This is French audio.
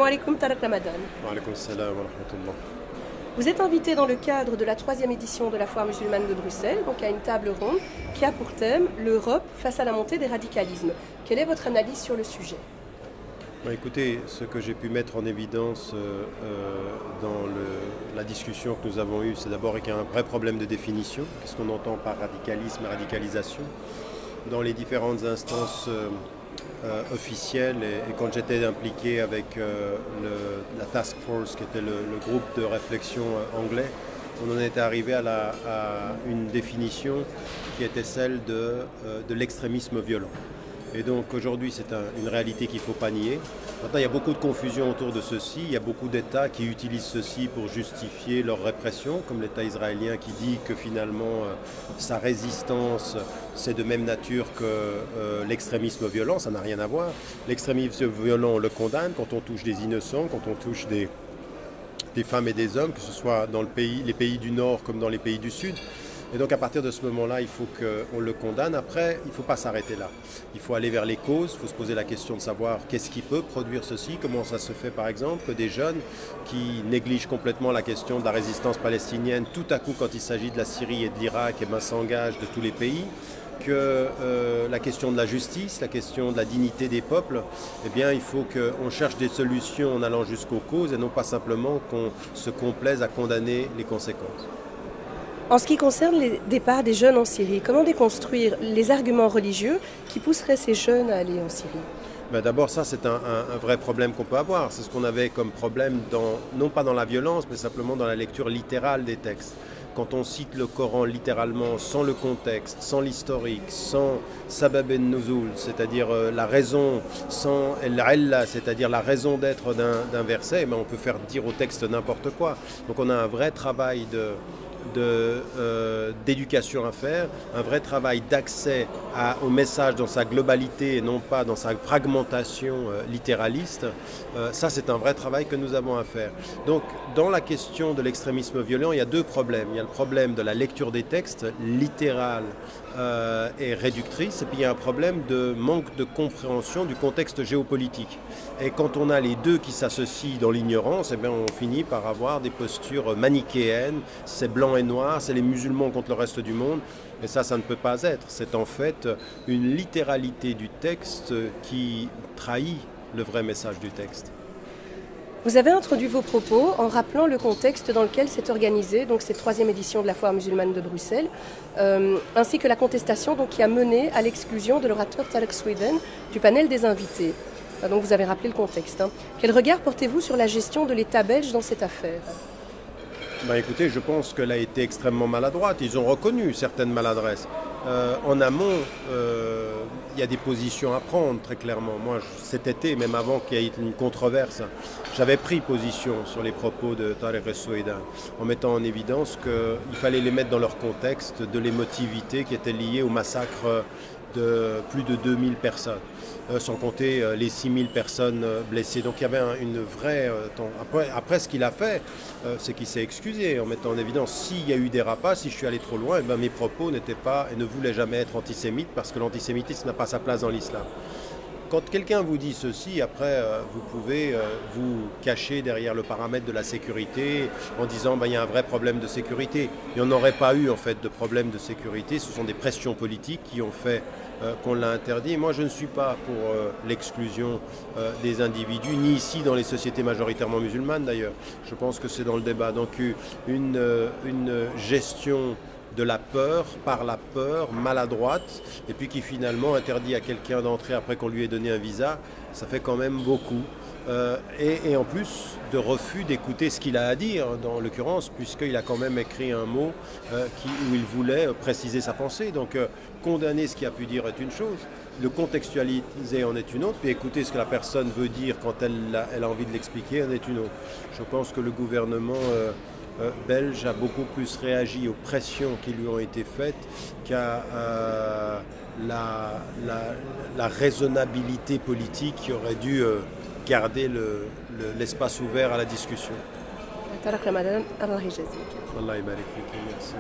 alaikum Tariq Ramadan. Wa alaykoum salam wa rahmatullah. Vous êtes invité dans le cadre de la 3e édition de la Foire musulmane de Bruxelles, donc à une table ronde qui a pour thème l'Europe face à la montée des radicalismes. Quelle est votre analyse sur le sujet? Écoutez, ce que j'ai pu mettre en évidence dans la discussion que nous avons eue, c'est d'abord qu'il y a un vrai problème de définition. Qu'est-ce qu'on entend par radicalisme et radicalisation? Dans les différentes instances officielles et quand j'étais impliqué avec la Task Force, qui était le groupe de réflexion anglais, on en était arrivé à une définition qui était celle de l'extrémisme violent. Et donc aujourd'hui, c'est une réalité qu'il ne faut pas nier. Maintenant, il y a beaucoup de confusion autour de ceci. Il y a beaucoup d'États qui utilisent ceci pour justifier leur répression, comme l'État israélien qui dit que finalement, sa résistance, c'est de même nature que l'extrémisme violent. Ça n'a rien à voir. L'extrémisme violent, on le condamne quand on touche des innocents, quand on touche des femmes et des hommes, que ce soit dans les pays du Nord comme dans les pays du Sud. Et donc à partir de ce moment-là, il faut qu'on le condamne. Après, il ne faut pas s'arrêter là. Il faut aller vers les causes, il faut se poser la question de savoir qu'est-ce qui peut produire ceci, comment ça se fait par exemple que des jeunes qui négligent complètement la question de la résistance palestinienne, tout à coup quand il s'agit de la Syrie et de l'Irak, s'engagent de tous les pays, que la question de la justice, la question de la dignité des peuples, eh bien il faut qu'on cherche des solutions en allant jusqu'aux causes et non pas simplement qu'on se complaise à condamner les conséquences. En ce qui concerne les départs des jeunes en Syrie, comment déconstruire les arguments religieux qui pousseraient ces jeunes à aller en Syrie? D'abord, ça c'est un vrai problème qu'on peut avoir. C'est ce qu'on avait comme problème, non pas dans la violence, mais simplement dans la lecture littérale des textes. Quand on cite le Coran littéralement, sans le contexte, sans l'historique, sans sabab en-nuzul, c'est-à-dire la raison, sans el-illa, c'est-à-dire la raison d'être d'un verset, on peut faire dire au texte n'importe quoi. Donc on a un vrai travail d'éducation à faire, un vrai travail d'accès au message dans sa globalité et non pas dans sa fragmentation littéraliste. Ça, c'est un vrai travail que nous avons à faire. Donc, dans la question de l'extrémisme violent, il y a deux problèmes. Il y a le problème de la lecture des textes, littérale et réductrice, et puis il y a un problème de manque de compréhension du contexte géopolitique. Et quand on a les deux qui s'associent dans l'ignorance, on finit par avoir des postures manichéennes, c'est blanc et noir, c'est les musulmans contre le reste du monde, et ça ne peut pas être. C'est en fait une littéralité du texte qui trahit le vrai message du texte. Vous avez introduit vos propos en rappelant le contexte dans lequel s'est organisée donc cette 3e édition de la Foire musulmane de Bruxelles, ainsi que la contestation qui a mené à l'exclusion de l'orateur Tarek Sweden du panel des invités. Donc vous avez rappelé le contexte. Quel regard portez-vous sur la gestion de l'État belge dans cette affaire? Écoutez, je pense qu'elle a été extrêmement maladroite. Ils ont reconnu certaines maladresses. En amont, il y a des positions à prendre, très clairement. Moi, cet été, même avant qu'il y ait une controverse, j'avais pris position sur les propos de Tarek Sweden, en mettant en évidence qu'il fallait les mettre dans leur contexte de l'émotivité qui était liée au massacre de plus de 2000 personnes, sans compter les 6000 personnes blessées. Donc il y avait une vraie... Après, ce qu'il a fait, c'est qu'il s'est excusé en mettant en évidence s'il y a eu des rapaces, si je suis allé trop loin, mes propos n'étaient pas et ne voulaient jamais être antisémites parce que l'antisémitisme n'a pas sa place dans l'islam. Quand quelqu'un vous dit ceci, après, vous pouvez vous cacher derrière le paramètre de la sécurité en disant il y a un vrai problème de sécurité. Il n'y en aurait pas eu en fait de problème de sécurité. Ce sont des pressions politiques qui ont fait qu'on l'a interdit. Moi, je ne suis pas pour l'exclusion des individus, ni ici dans les sociétés majoritairement musulmanes d'ailleurs. Je pense que c'est dans le débat. Donc une gestion de la peur, par la peur, maladroite, et puis qui finalement interdit à quelqu'un d'entrer après qu'on lui ait donné un visa, ça fait quand même beaucoup. Et en plus de refus d'écouter ce qu'il a à dire, dans l'occurrence, puisqu'il a quand même écrit un mot où il voulait préciser sa pensée. Donc condamner ce qu'il a pu dire est une chose, le contextualiser en est une autre, puis écouter ce que la personne veut dire quand elle a envie de l'expliquer en est une autre. Je pense que le gouvernement belge a beaucoup plus réagi aux pressions qui lui ont été faites qu'à la raisonnabilité politique qui aurait dû garder l'espace ouvert à la discussion. Tariq Ramadan, Allah يبارك فيك. Merci.